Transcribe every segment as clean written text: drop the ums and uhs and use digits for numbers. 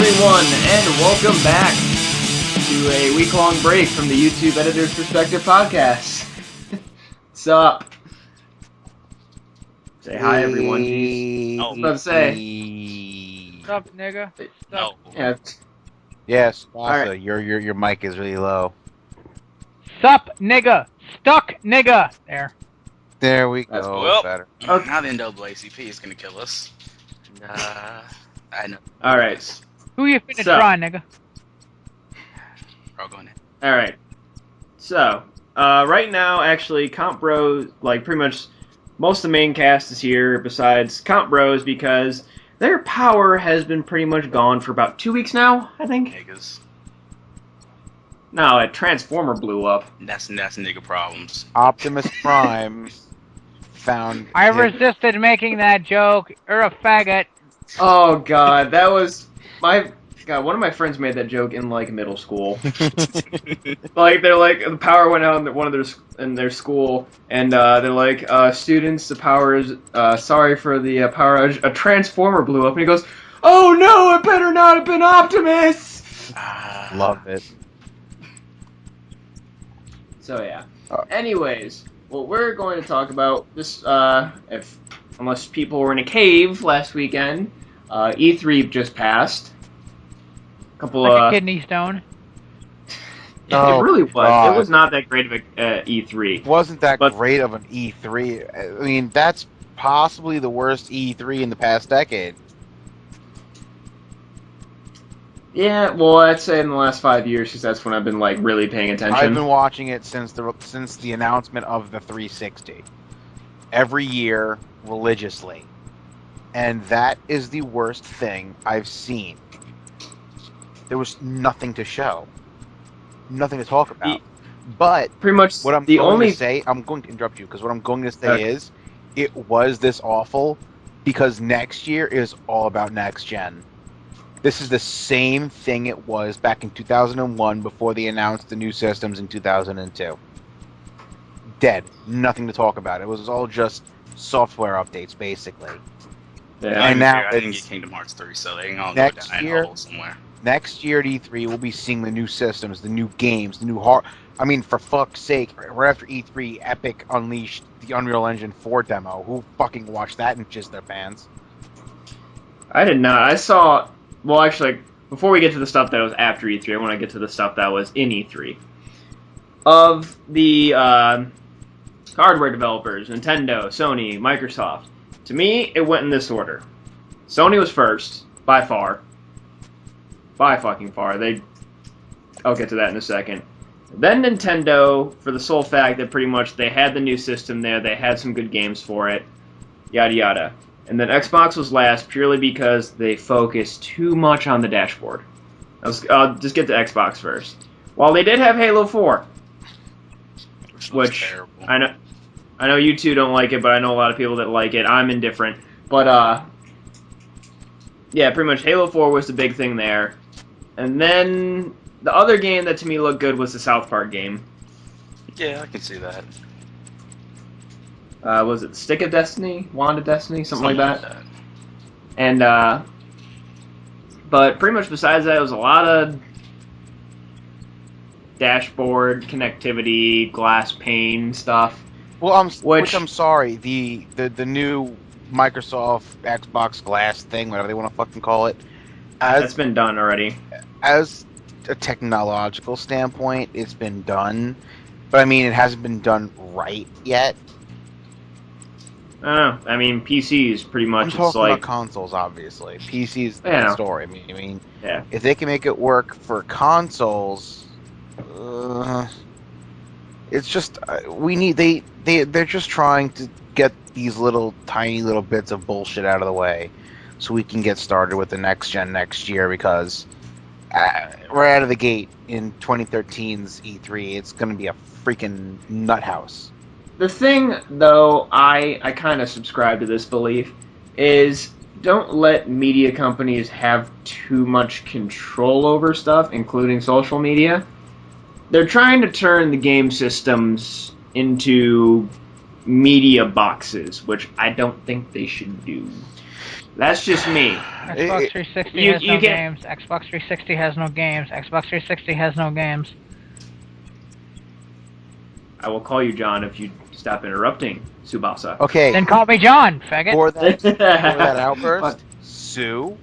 everyone, and welcome back to a week-long break from the YouTube Editor's Perspective podcast. What's up? Say hi, everyone. Jeez. I was about to say. What's up, nigga? No. Yeah. Yes, Alright. Wassa, your mic is really low. Sup, nigga? Stuck, nigga! There we That's go. well. Better. Okay. Now the NAACP is gonna kill us. And, I know. Alright. Who you finna So. try, nigga? Bro, go ahead. Alright. So, right now, actually, Comp Bros, like, pretty much most of the main cast is here besides Comp Bros because their power has been pretty much gone for about 2 weeks now, I think. Niggas. No, a Transformer blew up. That's nigga problems. Optimus Prime found. I resisted making that joke. You're a faggot. Oh god, that was one of my friends made that joke in like middle school. Like they're like the power went out in their school, and they're like students, the power is sorry for the power outage. A Transformer blew up, and he goes, "Oh no, it better not have been Optimus." Love it. So yeah. Anyways, what we're going to talk about this, unless people were in a cave last weekend, E3 just passed. Couple Like a kidney stone. Oh, it really was. God. It was not that great of a E3. Wasn't that But- great of an E3? I mean, that's possibly the worst E3 in the past decade. Yeah, well, I'd say in the last 5 years, because that's when I've been like really paying attention. I've been watching it since the announcement of the 360. Every year, religiously. And that is the worst thing I've seen. There was nothing to show. Nothing to talk about. But Pretty much what I'm the going only to say, I'm going to interrupt you, because what I'm going to say Okay. is, it was this awful because next year is all about next gen. This is the same thing it was back in 2001 before they announced the new systems in 2002. Dead. Nothing to talk about. It was all just software updates, basically. yeah. And now I didn't it's- get Kingdom Hearts 3, so they ain't gonna go Next down year- a hole somewhere. Next year at E3, we'll be seeing the new systems, the new games, the new I mean, for fuck's sake, right after E3, Epic unleashed the Unreal Engine 4 demo. Who fucking watched that and jizzed their pants? I did not. I saw. Well, actually, before we get to the stuff that was after E3, I want to get to the stuff that was in E3. Of the hardware developers, Nintendo, Sony, Microsoft. To me, it went in this order. Sony was first, by far. By fucking far. I'll get to that in a second. Then Nintendo, for the sole fact that pretty much they had the new system there, they had some good games for it, yada yada. And then Xbox was last purely because they focused too much on the dashboard. I'll just get to Xbox first. While they did have Halo 4, Which which terrible. I know you two don't like it, but I know a lot of people that like it. I'm indifferent. But, yeah, pretty much Halo 4 was the big thing there. And then the other game that to me looked good was the South Park game. Yeah, I can see that. Was it Stick of Destiny? Wand of Destiny? Something like that. that. And, but pretty much besides that, it was a lot of dashboard, connectivity, glass pane stuff. Well, Which- I'm sorry, the new Microsoft Xbox Glass thing, whatever they want to fucking call it, That's been done already. as a technological standpoint, it's been done, but I mean, it hasn't been done right yet. I don't know. I mean, PCs pretty much. I'm It's talking like, about consoles, obviously. PC's Yeah. the story. I mean, yeah. if they can make it work for consoles, it's just they're just trying to get these little tiny little bits of bullshit out of the way, so we can get started with the next gen next year. Because right out of the gate in 2013's E3, it's going to be a freaking nut house. The thing, though, I kind of subscribe to this belief, is don't let media companies have too much control over stuff, including social media. They're trying to turn the game systems into media boxes, which I don't think they should do. That's just me. Xbox 360 You- has you no get- games. Xbox 360 has no games. Xbox 360 has no games. I will call you John if you stop interrupting, Tsubasa. Okay, Then call me John, faggot. for that But- outburst, Sue,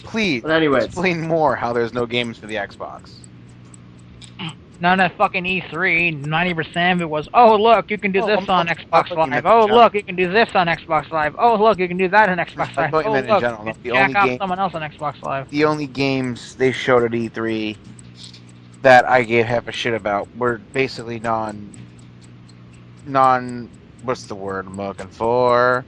please But anyways, explain more how there's no games for the Xbox. None of fucking E3. 90% of it was, oh look, you can do this on Xbox thought you Live. meant Oh in general. look, you can do this on Xbox Live. Oh look, you can do that on Xbox I Live. thought you Oh meant in look, general. you No, can the jack only off game- someone else on Xbox Live. The only games they showed at E3 that I gave half a shit about were basically non. What's the word I'm looking for?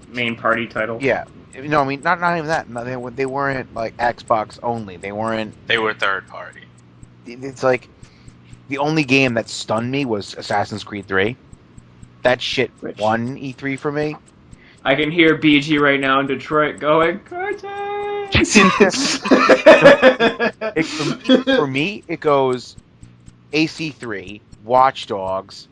main party title. Yeah, no, I mean not even that. No, they weren't like Xbox only. They weren't. They were third party. It's like the only game that stunned me was Assassin's Creed 3. That shit Which- won E3 for me. I can hear BG right now in Detroit going, Cortez! For me, it goes AC3, Watch Dogs.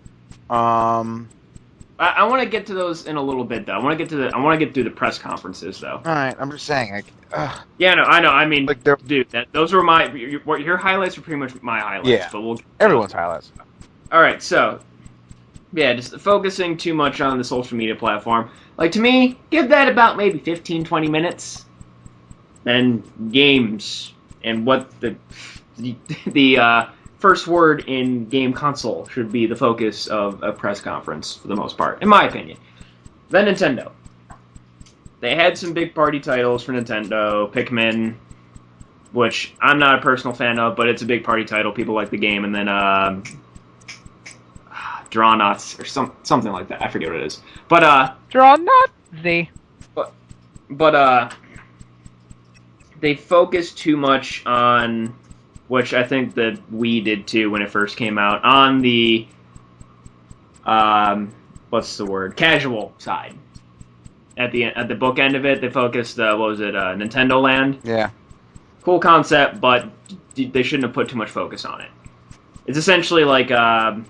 I want to get to those in a little bit, though. I want to get through the press conferences, though. All right, I'm just saying, like, Yeah, no, I know. I mean, like they're dude, those were your highlights are pretty much my highlights. Yeah. But we'll. everyone's highlights. All right, so yeah, just focusing too much on the social media platform. Like to me, give that about maybe 15, 20 minutes. Then games and what the first word in game console should be the focus of a press conference for the most part, in my opinion. Then Nintendo. They had some big party titles for Nintendo, Pikmin, which I'm not a personal fan of, but it's a big party title. People like the game, and then Drawnuts or something like that. I forget what it is. But Draw not Z. they focused too much on, which I think that Wii did too when it first came out, on the what's the word? Casual side. At the book end of it, they focused Nintendo Land. Yeah. Cool concept, but they shouldn't have put too much focus on it. It's essentially like what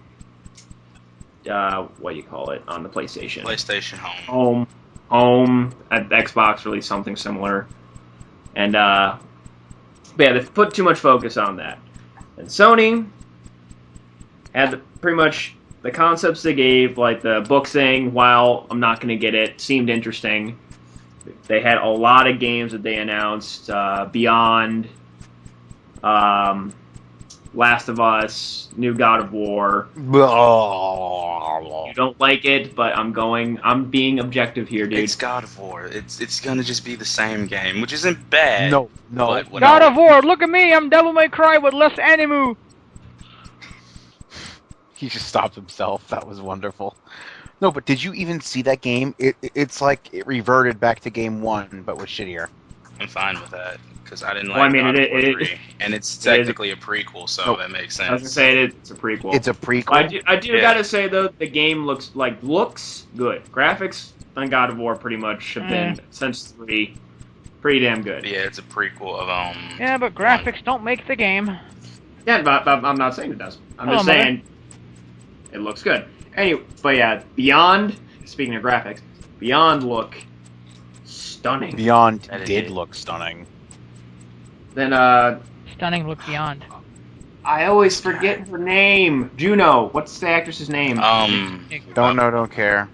do you call it on the PlayStation? PlayStation Home. Home. At Xbox released something similar, and but yeah, they put too much focus on that. And Sony had pretty much the concepts they gave, like the book thing. While I'm not going to get it, seemed interesting. They had a lot of games that they announced, Beyond, Last of Us, new God of War. You don't like it, but I'm being objective here, dude. It's God of War. It's gonna just be the same game, which isn't bad. No. But what God of War, look at me, I'm Devil May Cry with less animu. He just stopped himself. That was wonderful. No, but did you even see that game? It's like it reverted back to game 1, but was shittier. I'm fine with that because I didn't like Well, I mean, God of it- War it- 3, and it's it is- technically a prequel, so Nope. that makes I was gonna sense. say it's a prequel. It's a prequel. I do Yeah. gotta say though, the game looks good. Graphics on God of War pretty much have been since 3 pretty damn good. Yeah, it's a prequel of Yeah, but graphics don't make the game. Yeah, but I'm not saying it doesn't. I'm Hello, just saying it looks good. Anyway, but yeah, Beyond. Speaking of graphics, Beyond look stunning. Beyond That it did did. look stunning. Then Stunning look beyond. I always forget her name. Juno. What's the actress's name? Don't know, don't care.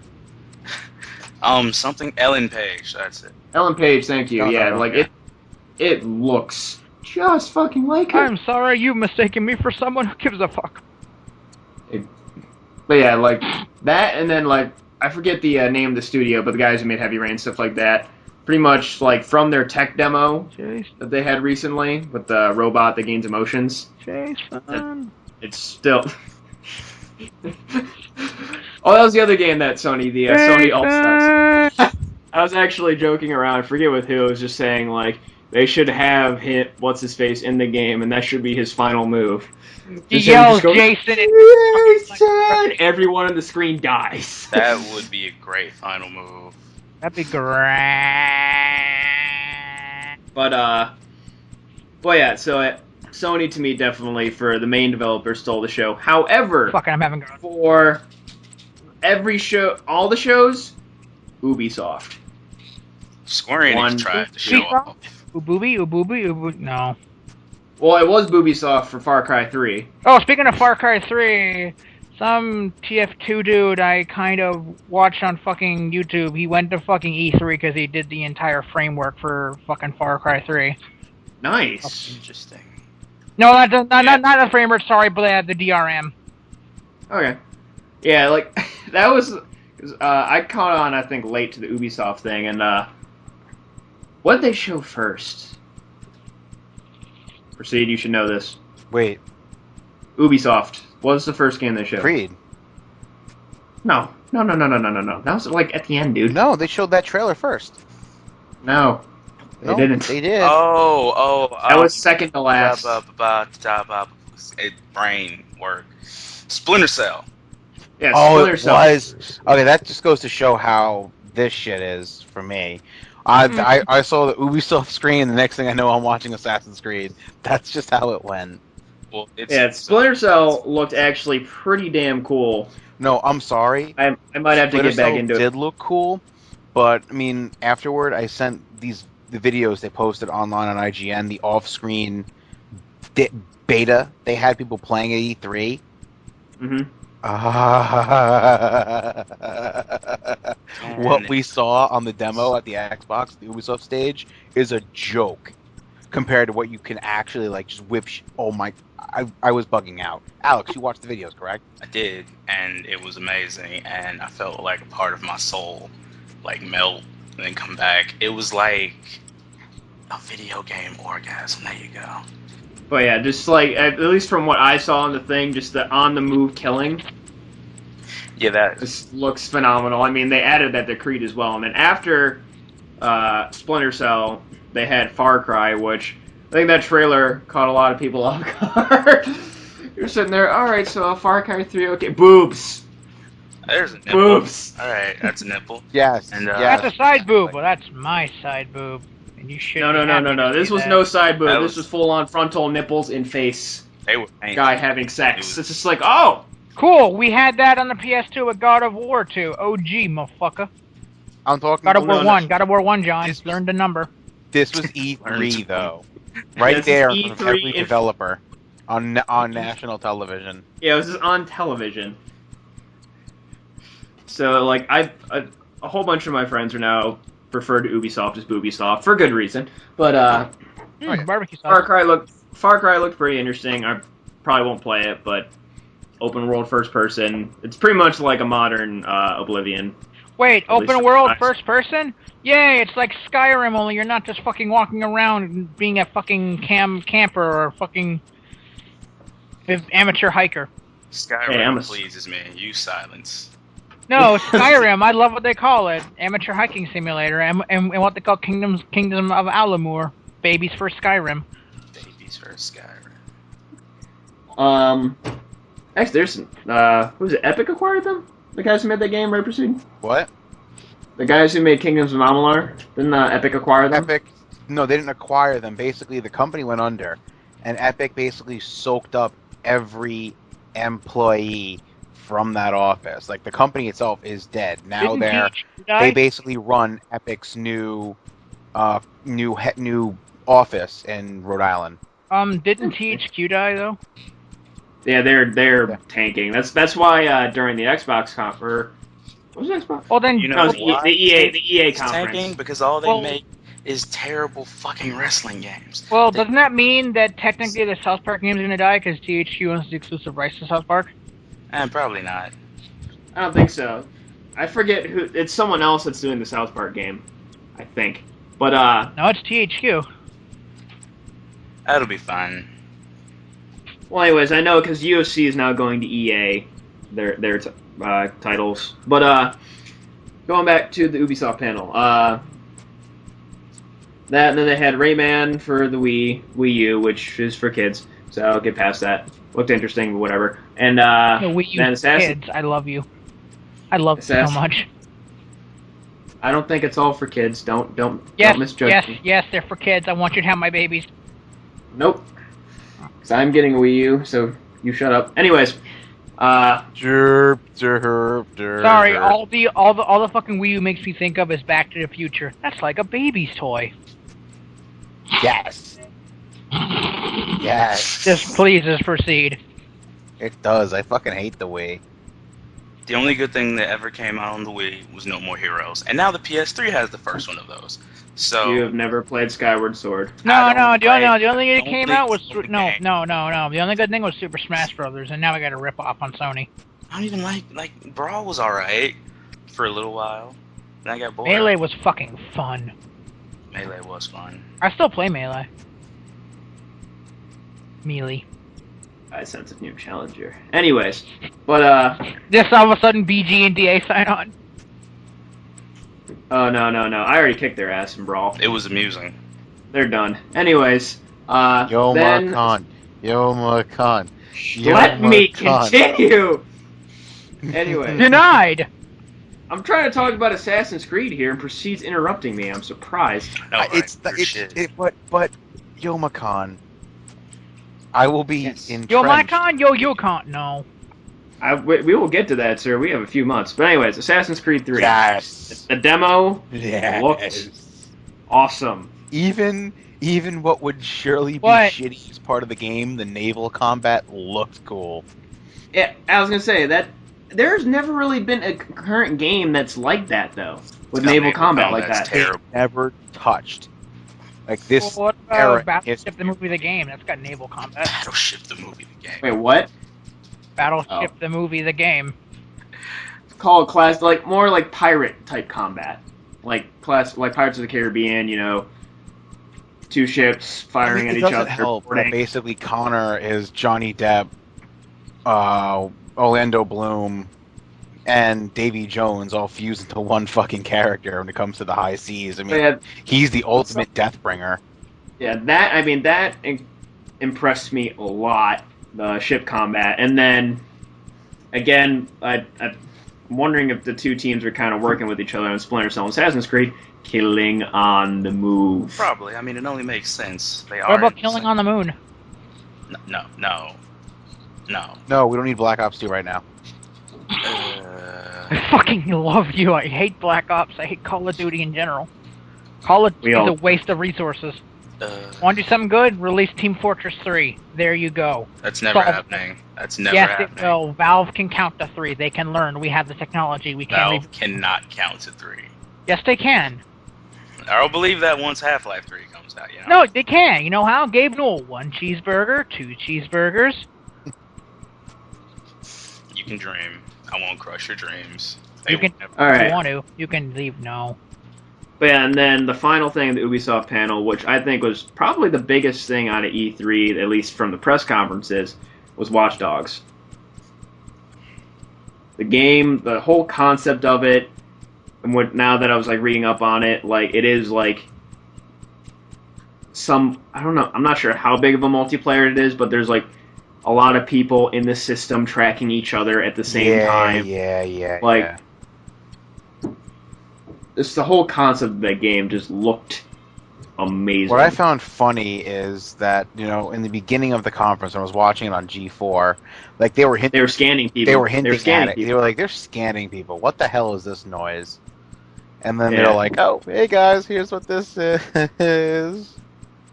something Ellen Page. That's it. Ellen Page. Thank you. No, Yeah, no, like yeah. it looks just fucking like her. I'm sorry, you've mistaken me for someone who gives a fuck. But yeah, like that, and then like I forget the name of the studio, but the guys who made Heavy Rain stuff like that, pretty much like from their tech demo Jason. that they had recently with the robot that gains emotions. Jason. It's still. Oh, that was the other game that Sony, the Sony All Stars. I was actually joking around. I forget with who. I was just saying like they should have hit what's his face in the game, and that should be his final move. He Just him yells just go, Jason and Jason! Everyone on the screen dies. That would be a great final move. that'd be great. But yeah. So Sony to me definitely for the main developer stole the show. However, Fucking, I'm having a for every show, all the shows, Ubisoft. Square One- Enix tried to show Ubisoft? off. Ububi? No. Well, it was Ubisoft for Far Cry 3. Oh, speaking of Far Cry 3, some TF2 dude I kind of watched on fucking YouTube, he went to fucking E3 because he did the entire framework for fucking Far Cry 3. Nice. Interesting. No, not the framework, sorry, but the DRM. Okay. Yeah, like, that was... I caught on, I think, late to the Ubisoft thing, and, what did they show first? Proceed, you should know this. Wait, Ubisoft. What was the first game they showed? Creed. No. That was, like, at the end, dude. No, they showed that trailer first. No. They No, didn't. They did. That was second to last. Brain work. Splinter Cell. Yeah, Oh, Splinter it Cell. was. Okay, that just goes to show how this shit is for me. I saw the Ubisoft screen, and the next thing I know, I'm watching Assassin's Creed. That's just how it went. Well, Splinter Cell looked actually pretty damn cool. No, I'm sorry. I might have to Splinter get back Cell into it. did look cool, but I mean, afterward, I sent the videos they posted online on IGN, the off-screen beta they had people playing at E3. Mm-hmm. What we saw on the demo at the Xbox, the Ubisoft stage, is a joke compared to what you can actually like just whip. Oh my! I was bugging out. Alex, you watched the videos, correct? I did, and it was amazing, and I felt like a part of my soul like melt and then come back. It was like a video game orgasm. There you go. But yeah, just like, at least from what I saw on the thing, just the on-the-move killing Yeah, that just looks phenomenal. I mean, they added that to Creed as well. And then after Splinter Cell, they had Far Cry, which I think that trailer caught a lot of people off guard. You're sitting there, alright, so Far Cry 3, okay, boobs. there's a nipple. Boobs. All right, that's a nipple. Yes. And, yes. That's a side boob. Well, that's my side boob. And you should. No. This was no side boob. That This was full-on frontal nipples in face. They were painted. Guy having sex. It's just like, oh! Cool, we had that on the PS2 with God of War 2. OG, motherfucker. I'm talking. God of War no. 1. God of War 1, John. This was- Learn the number. This was E3 though, right This is there in front of E3 every in- developer on national television. Yeah, it was just on television. So, like, a whole bunch of my friends are now referred to Ubisoft as Boobisoft for good reason. But Barbecue Far sauce. Cry looked pretty interesting. I probably won't play it, but open world first person. It's pretty much like a modern Oblivion. Wait, At least open world nice. first person? Yay, it's like Skyrim, only you're not just fucking walking around and being a fucking camper or fucking amateur hiker. Skyrim Hey, I'm a- pleases me. You silence. No, Skyrim, I love what they call it. Amateur hiking simulator, and what they call Kingdom of Alamur. Babies for Skyrim. Babies for Skyrim. Actually, there's who was it? Epic acquired them? The guys who made that game, right? Proceed. What? The guys who made Kingdoms of Amalur, didn't Epic acquire them? Epic? No, they didn't acquire them. Basically, the company went under, and Epic basically soaked up every employee from that office. Like the company itself is dead now. Didn't They basically run Epic's new office in Rhode Island. Didn't THQ die though? Yeah, they're tanking. That's why during the Xbox what was the Xbox? Well then, You know No, why? the EA It's tanking conference. because all they Well- make is terrible fucking wrestling games. well, They- doesn't that mean that technically the South Park game's gonna die because THQ owns the exclusive rights to South Park? Probably not. I don't think so. I forget who. It's someone else that's doing the South Park game, I think. But No, it's THQ. That'll be fun. well, anyways, I know because UFC is now going to EA, their titles. But going back to the Ubisoft panel, that and then they had Rayman for the Wii U, which is for kids, so I'll get past that. Looked interesting, but whatever. And No, Wii U then kids, I love you. I love you so much. I don't think it's all for kids. Don't Yes, misjudge yes, me. yes, they're for kids. I want you to have my babies. Nope. Because I'm getting a Wii U, so you shut up. Anyways, Derp, derp, derp. Sorry, all the fucking Wii U makes me think of is Back to the Future. That's like a baby's toy. Yes. Yes. Just please, just proceed. It does. I fucking hate the Wii. The only good thing that ever came out on the Wii was No More Heroes, and now the PS3 has the first one of those. So You have never played Skyward Sword. No, I no, don't the only, like- the only thing that don't came think out was it's the no, game. no, no, no. The only good thing was Super Smash Brothers, and now I got a rip off on Sony. I don't even like Brawl was alright for a little while. Then I got bored. Melee was fucking fun. Melee was fun. I still play Melee. Melee. I sense a new challenge here. Anyways, but Just all of a sudden, BG and DA sign on. oh no. I already kicked their ass in Brawl. It was amusing. They're done. Anyways, Yo, then Makan. Yo, Makan. Yo, let me Makan. continue. Anyway, Denied. I'm trying to talk about Assassin's Creed here and proceeds interrupting me. I'm surprised. No, right, for shit. But Yo, Makan. I will be Yes. entrenched. Yo, my con, yo, con. No. We will get to that, sir. We have a few months. But anyways, Assassin's Creed 3. Yes. The demo Yes. looked awesome. Even what would surely be What? shitty as part of the game, the naval combat looked cool. Yeah, I was gonna say that there's never really been a current game that's like that though, with No, naval combat like combat's that. terrible. Never touched. Like this Well, what era about Battleship history. the movie, the game? That's got naval combat. Battleship the movie, the game. Wait, what? Battleship the movie, the game. Call it class like more like pirate type combat, like Pirates of the Caribbean. You know, two ships firing I mean, at it each doesn't other. help that boarding. basically Connor is Johnny Depp, Orlando Bloom, and Davy Jones all fused into one fucking character when it comes to the high seas. I mean, Yeah, he's the ultimate Deathbringer. yeah. That impressed me a lot. The ship combat, and then again, I'm wondering if the two teams are kind of working with each other on Splinter Cell and Assassin's Creed, killing on the move. Probably. I mean, it only makes sense. They are. What about killing on the moon? No. No, we don't need Black Ops 2 right now. I fucking love you. I hate Black Ops. I hate Call of Duty in general. Call of Duty is a waste of resources. Want to do something good? Release Team Fortress 3. There you go. That's never Solve- happening. That's never Yes, happening. it will. Valve can count to 3. They can learn. We have the technology. We can't. Valve cannot count to 3. Yes, they can. I'll believe that once Half-Life 3 comes out. You know? No, they can. You know how? Gabe Newell, 1 cheeseburger, 2 cheeseburgers. You can dream. I won't crush your dreams. You can. All If right. you want to. You can leave. No. But yeah, and then the final thing, the Ubisoft panel, which I think was probably the biggest thing out of E3, at least from the press conferences, was Watch Dogs. The game, the whole concept of it, and what now that I was like reading up on it, like it is like I don't know, I'm not sure how big of a multiplayer it is, but there's like a lot of people in the system tracking each other at the same time. Yeah. Like, yeah. It's the whole concept of that game just looked amazing. What I found funny is that, you know, in the beginning of the conference, when I was watching it on G4, like they were They were scanning people. They were hinting scanning at it. people. They were like, they're scanning people. What the hell is this noise? And then Yeah. they're like, oh, hey guys, here's what this is.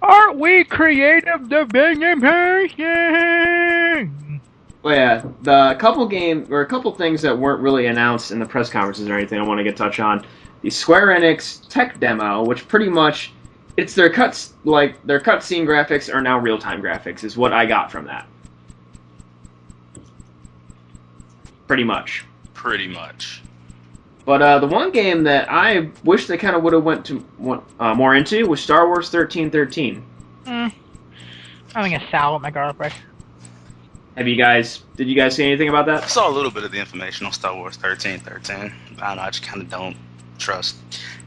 Aren't we creative division person? Well, yeah, a couple things that weren't really announced in the press conferences or anything I want to get touch on. The Square Enix tech demo, which pretty much it's their cutscene graphics are now real-time graphics, is what I got from that. Pretty much. But the one game that I wish they kind of would have went more into was Star Wars 1313. I'm having a salad with my garlic bread. Did you guys see anything about I that? saw a little bit of the information on Star Wars 1313. I don't know, I just kind of don't trust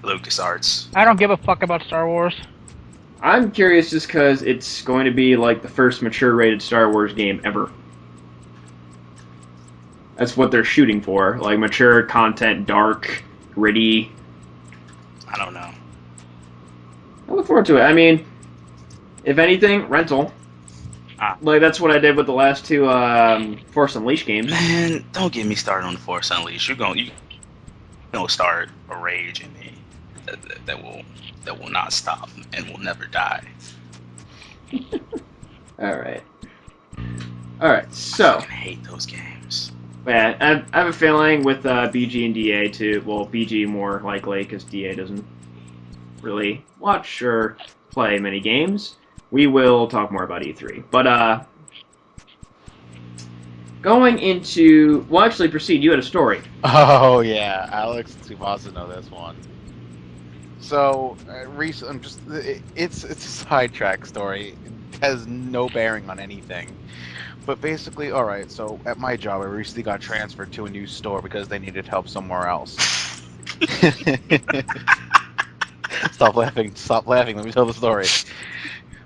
LucasArts. I don't give a fuck about Star Wars. I'm curious just because it's going to be like the first mature-rated Star Wars game ever. That's what they're shooting for. Like, mature content, dark, gritty. I don't know. I look forward to it. I mean, if anything, rental. Like, that's what I did with the last two Force Unleashed games. Man, don't get me started on the Force Unleashed. You gonna start a rage in me that will not stop and will never die. Alright. Alright, so... I fucking hate those games. Yeah, I have a feeling with BG and DA too. Well, BG more likely, because DA doesn't really watch or play many games. We will talk more about E3. But, going into... Well, actually, Proceed, you had a story. Oh yeah, Alex and Tsubasa know this one. So, recently, it's a sidetrack story. It has no bearing on anything. But basically, all right. So at my job, I recently got transferred to a new store because they needed help somewhere else. Stop laughing! Stop laughing! Let me tell the story.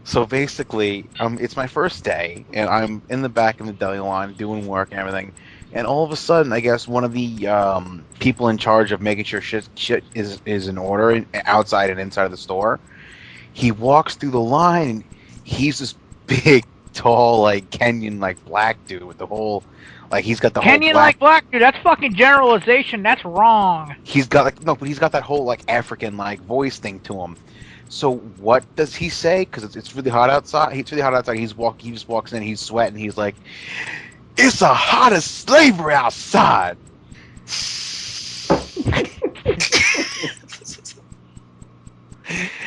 So basically, it's my first day, and I'm in the back of the deli line doing work and everything. And all of a sudden, I guess one of the people in charge of making sure shit is in order outside and inside of the store, he walks through the line, and he's this big, tall, like Kenyan, like black dude with the whole, like he's got the whole Kenyan black. like black dude, that's fucking generalization. That's wrong. He's got like no, but he's got that whole like African like voice thing to him. So what does he say? Because it's really hot outside. It's really hot outside. He just walks in. He's sweating. He's like, "It's a hot as slavery outside."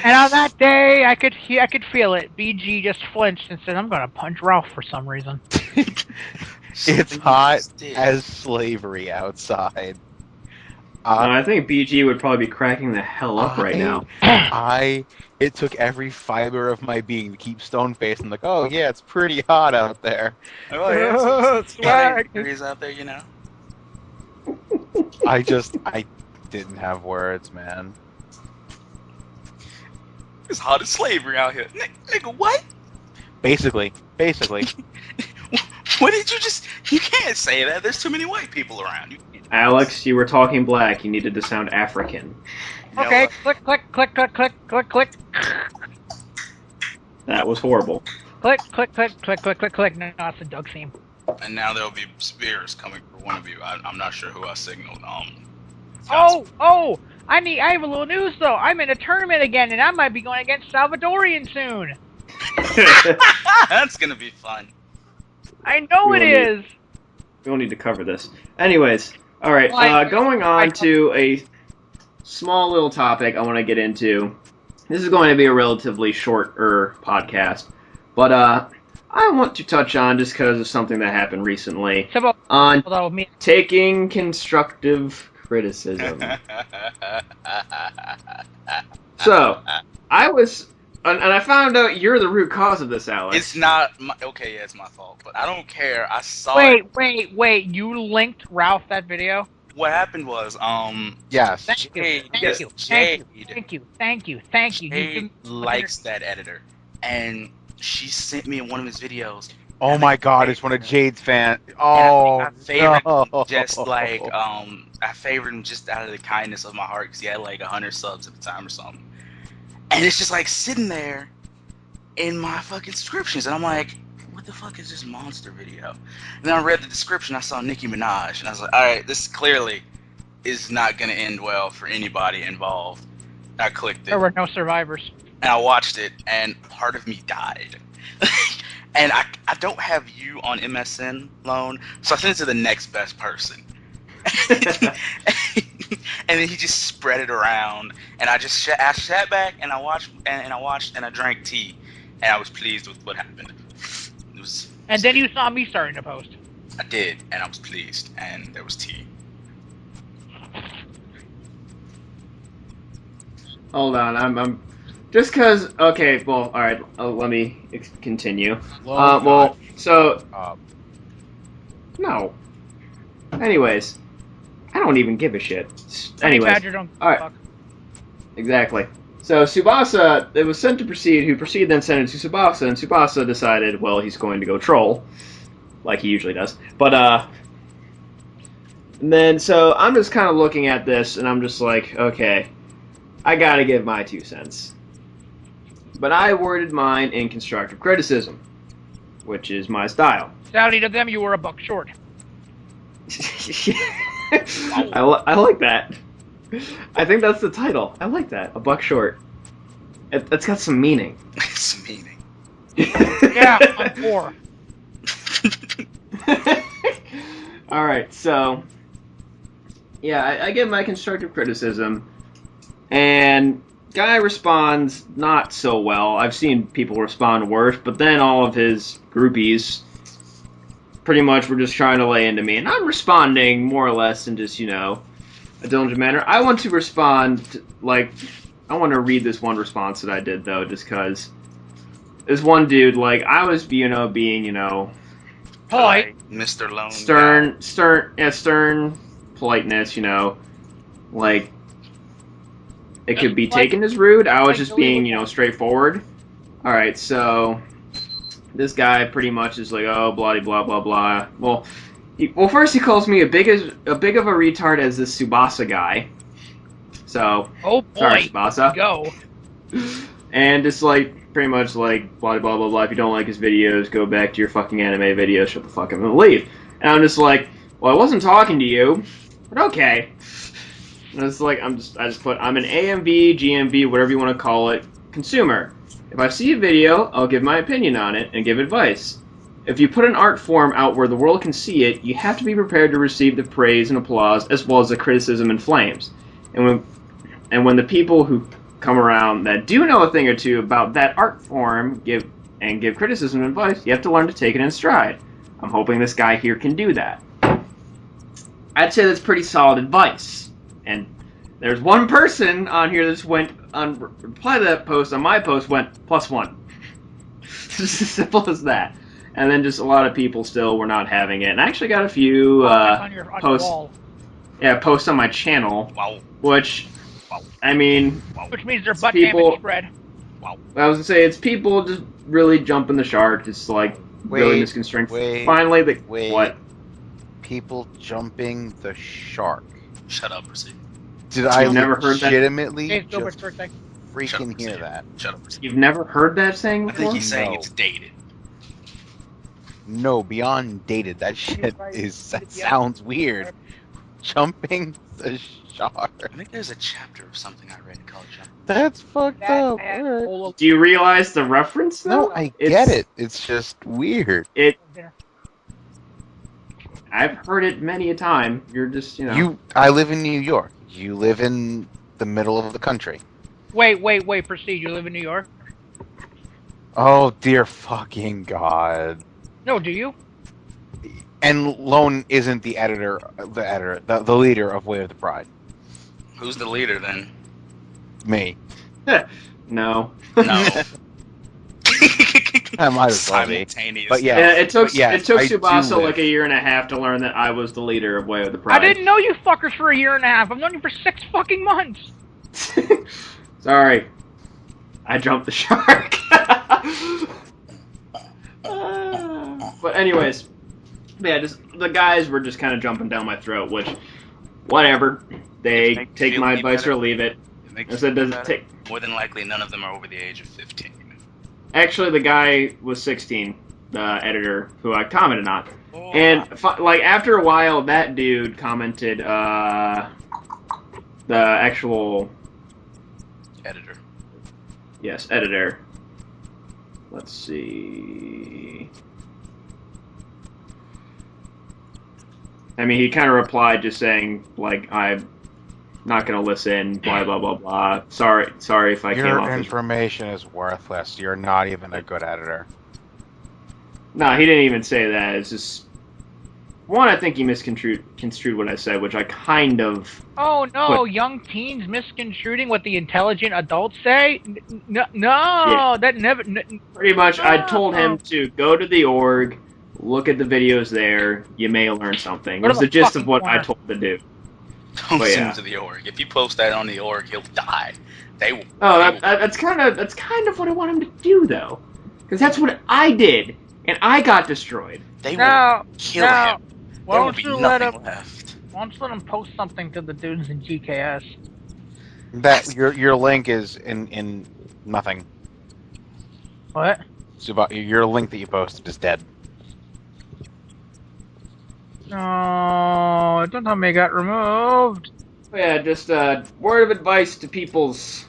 And on that day, I could feel it. BG just flinched and said, "I'm gonna punch Ralph for some reason." It's hot as slavery outside. I think BG would probably be cracking the hell up right now. It took every fiber of my being to keep stone faced and like, oh yeah, it's pretty hot out there. Oh yeah, it's Swag. degrees out there, you know. I didn't have words, man. It's hot as slavery out here, nigga. What? Basically. What did you just? You can't say that. There's too many white people around. Alex, you were talking black. You needed to sound African. You know Okay, what? click. That was horrible. Click. No, it's a Doug theme. And now there'll be spears coming for one of you. I'm not sure who I signaled. Oh! I have a little news though. I'm in a tournament again, and I might be going against Salvadorian soon. That's gonna be fun. I know it is. We don't need to cover this. Anyways, alright, going on to a small little topic I want to get into. This is going to be a relatively shorter podcast, but I want to touch on, just because of something that happened recently, on taking constructive criticism. So, and I found out you're the root cause of this, Alex. It's not okay. Yeah, it's my fault, but I don't care. I saw. Wait! You linked Ralph that video? What happened was, Yes. Thank you. Jade likes that editor, and she sent me one of his videos. Oh my God! It's one of Jade's fans. Oh, I favored him no. just like I favored him just out of the kindness of my heart because he had like 100 subs at the time or something. And it's just like sitting there in my fucking descriptions, and I'm like, what the fuck is this monster video? And then I read the description, I saw Nicki Minaj, and I was like, alright, this clearly is not going to end well for anybody involved. I clicked it. There were no survivors. And I watched it, and part of me died. And I don't have you on MSN loan, so I sent it to the next best person. And then he just spread it around, and I just I sat back and I watched and I drank tea, and I was pleased with what happened. It was. And then you saw me starting to post. I did, and I was pleased, and there was tea. Hold on, I'm just because. Okay, well, all right. Let me continue. No. Anyways, I don't even give a shit. Anyways, all right. Exactly. So Tsubasa, it was sent to Proceed, who Proceed then sent it to Tsubasa, and Tsubasa decided, well, he's going to go troll, like he usually does. But and then so I'm just kind of looking at this, and I'm just like, okay, I gotta give my 2 cents. But I worded mine in constructive criticism. which is my style. Saudi to them, you were a buck short. I like that. I think that's the title. I like that. A buck short. It's got some meaning. It's meaning. Yeah, I'm poor. Alright, so... Yeah, I give my constructive criticism, and guy responds not so well. I've seen people respond worse, but then all of his groupies pretty much were just trying to lay into me, and I'm responding more or less in just, a diligent manner. I want to respond, I want to read this one response that I did, though, just because this one dude, I was, being, Polite. Mr. Lone stern politeness, it could be taken as rude. I was just being, straightforward. Alright, so this guy pretty much is like, oh, blah, blah, blah, blah. Well, first he calls me a big of a retard as this Tsubasa guy. So, Oh boy, sorry, Tsubasa. go. And just pretty much blah, blah, blah, blah. If you don't like his videos, go back to your fucking anime videos, shut the fuck up and leave. And I'm just like, well, I wasn't talking to you, but okay. And it's I just put, I'm an AMV, GMV, whatever you want to call it, consumer. If I see a video, I'll give my opinion on it and give advice. If you put an art form out where the world can see it, you have to be prepared to receive the praise and applause as well as the criticism and flames. And when the people who come around that do know a thing or two about that art form give criticism and advice, you have to learn to take it in stride. I'm hoping this guy here can do that. I'd say that's pretty solid advice. And there's one person on here that just went on reply to that post on my post went +1. It's just as simple as that. And then just a lot of people still were not having it. And I actually got a few posts. Posts on my channel. Wow. Which, I mean, which means their butt people, damage spread. Wow. I was gonna say it's people just really jumping the shark, just really misconstruing. Finally, what? People jumping the shark. Shut up, proceed. Did I never heard that? legitimately Just freaking hear that? Shut up, proceed. You've never heard that saying I before? think he's saying No. it's dated. No, beyond dated. That shit sounds weird. Jumping the shark. I think there's a chapter of something I read called Jump. That's fucked up. Alright. Do you realize the reference, though? No, I get it. It's just weird. I've heard it many a time. You're just, I live in New York. You live in the middle of the country. Wait, proceed. You live in New York? Oh, dear fucking God. No, do you? And Lone isn't the the leader of Way of the Pride. Who's the leader then? Me. No. No. I might as well be. Simultaneous. But yeah. It took I Tsubasa do a year and a half to learn that I was the leader of Way of the Pride. I didn't know you fuckers for a year and a half. I've known you for 6 fucking months. Sorry. I jumped the shark. But anyways, yeah, just the guys were just kind of jumping down my throat, which, whatever. They take my advice or leave it. I said, does it take? More than likely, none of them are over the age of 15. Actually, the guy was 16, the editor who I commented on. Oh. And after a while, that dude commented the actual Editor. Yes, editor. Let's see. I mean, he kind of replied just saying, I'm not going to listen, blah, blah, blah, blah. Sorry if I came off Your information is worthless. You're not even a good editor. No, he didn't even say that. It's just... One, I think he misconstrued what I said, which I kind of... Oh, no, young teens misconstruing what the intelligent adults say? No, Yeah. that never... Pretty much, I told him to go to the org, look at the videos there, you may learn something. It was the gist of what I told him to do. Don't But send yeah. him to the org. If you post that on the org, he'll die. They will. Oh, that's kind of what I want him to do, though. Because that's what I did, and I got destroyed. They will kill him. Why There will don't be you let nothing him... left. Why don't you let him post something to the dudes in GKS? That your link is in nothing. What? Your link that you posted is dead. No, don't tell me it got removed. Yeah, just word of advice to peoples.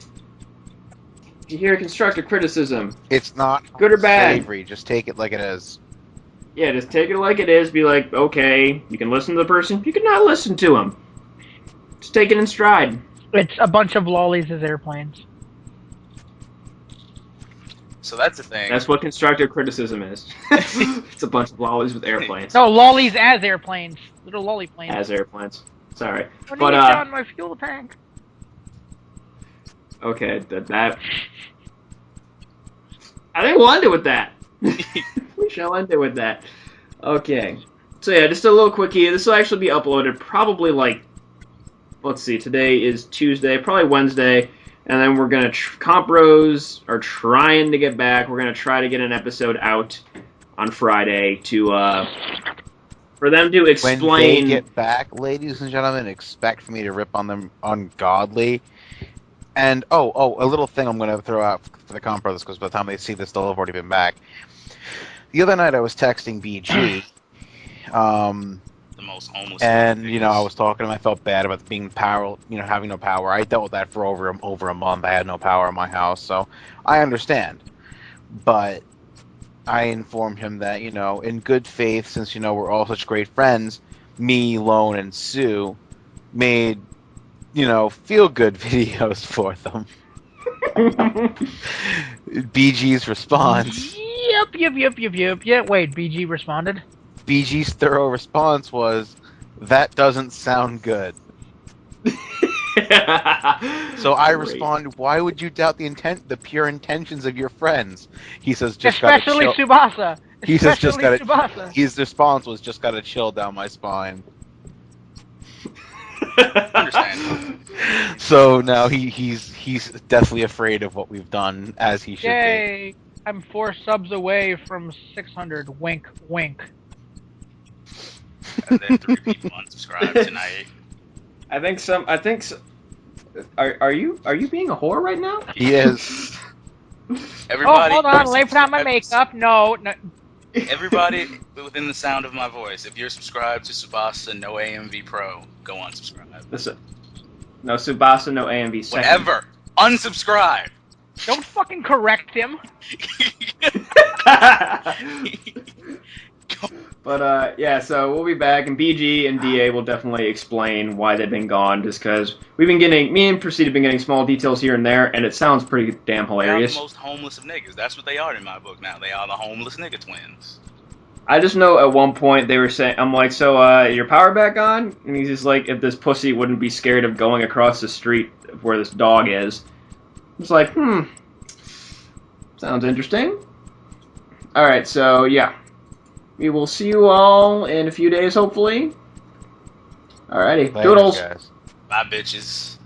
If you hear constructive criticism, It's not good or bad, slavery. Just take it like it is. yeah, just take it like it is. Be like, okay, you can listen to the person, you can not listen to him. Just take it in stride. It's a bunch of lollies as airplanes. So that's the thing. That's what constructive criticism is. It's a bunch of lollies with airplanes. No, lollies as airplanes. Little lolly planes. As airplanes. Sorry. When But, you get down my fuel tank. okay, that... I think we'll end it with that. We shall end it with that. Okay. So yeah, just a little quickie. This will actually be uploaded probably like... Let's see, today is Tuesday, probably Wednesday. And then we're going to... Comp Bros are trying to get back. We're going to try to get an episode out on Friday to... for them to explain... When they get back, ladies and gentlemen, expect for me to rip on them ungodly. And, a little thing I'm going to throw out for the Comp Brothers, because by the time they see this, they'll have already been back. The other night I was texting BG. The most homeless. And, I was talking to him. I felt bad about being having no power. I dealt with that for over a month. I had no power in my house, so I understand. But I informed him that, in good faith, since, we're all such great friends, me, Lone, and Sue made, feel-good videos for them. BG's response. Yep. Yeah, wait, BG responded? BG's thorough response was, "That doesn't sound good." So I respond, "Why would you doubt the pure intentions of your friends?" He says, "Just especially gotta chill." Tsubasa. He says, "Just gotta." Tsubasa. His response was, "Just gotta chill down my spine." Understand. So now he's deathly afraid of what we've done, as he should be. Yay! I'm 4 subs away from 600. Wink, wink. And then 3 people unsubscribed tonight. I think some... Are you being a whore right now? He is. Everybody, hold on, let me put on my makeup. No. Everybody within the sound of my voice, if you're subscribed to Tsubasa No AMV Pro, go unsubscribe. Listen. No Tsubasa, no AMV second. Whatever. Unsubscribe. Don't fucking correct him. But, yeah, so we'll be back, and BG and DA will definitely explain why they've been gone, just because we've been getting, me and Proceed have been getting small details here and there, and it sounds pretty damn hilarious. They are the most homeless of niggas. That's what they are in my book now. They are the homeless nigga twins. I just know at one point they were saying, I'm like, so, your power back on? And he's just like, if this pussy wouldn't be scared of going across the street where this dog is. It's like, sounds interesting. Alright, so, yeah. We will see you all in a few days, hopefully. Alrighty. Later, Doodles. guys. Bye, bitches.